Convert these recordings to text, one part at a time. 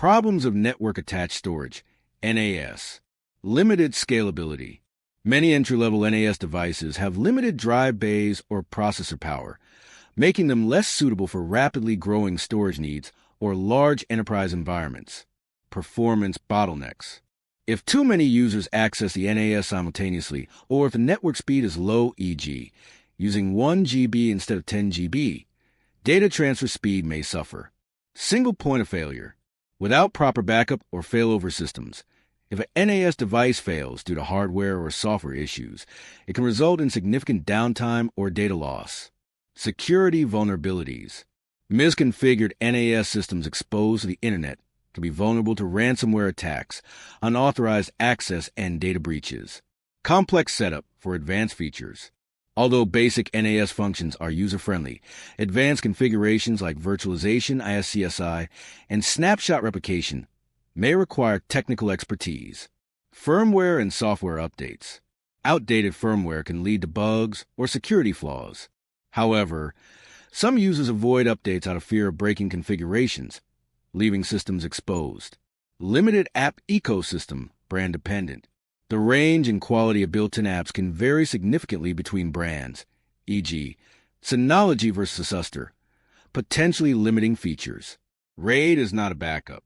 Problems of network-attached storage, NAS. Limited scalability. Many entry-level NAS devices have limited drive bays or processor power, making them less suitable for rapidly growing storage needs or large enterprise environments. Performance bottlenecks. If too many users access the NAS simultaneously, or if the network speed is low, e.g., using 1 GB instead of 10 GB, data transfer speed may suffer. Single point of failure. Without proper backup or failover systems, if an NAS device fails due to hardware or software issues, it can result in significant downtime or data loss. Security vulnerabilities. Misconfigured NAS systems exposed to the internet can be vulnerable to ransomware attacks, unauthorized access, and data breaches. Complex setup for advanced features. Although basic NAS functions are user-friendly, advanced configurations like virtualization, ISCSI, and snapshot replication may require technical expertise. Firmware and software updates. Outdated firmware can lead to bugs or security flaws. However, some users avoid updates out of fear of breaking configurations, leaving systems exposed. Limited app ecosystem, brand dependent. The range and quality of built-in apps can vary significantly between brands, e.g., Synology versus Suster, potentially limiting features. RAID is not a backup.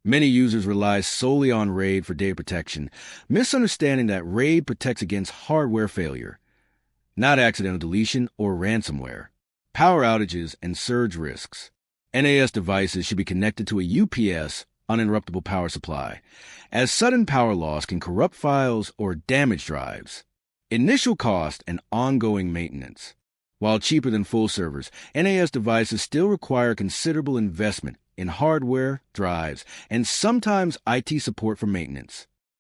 Many users rely solely on RAID for data protection, misunderstanding that RAID protects against hardware failure, not accidental deletion or ransomware. Power outages and surge risks. NAS devices should be connected to a UPS, uninterruptible power supply, as sudden power loss can corrupt files or damage drives. Initial cost and ongoing maintenance. While cheaper than full servers, NAS devices still require considerable investment in hardware, drives, and sometimes IT support for maintenance.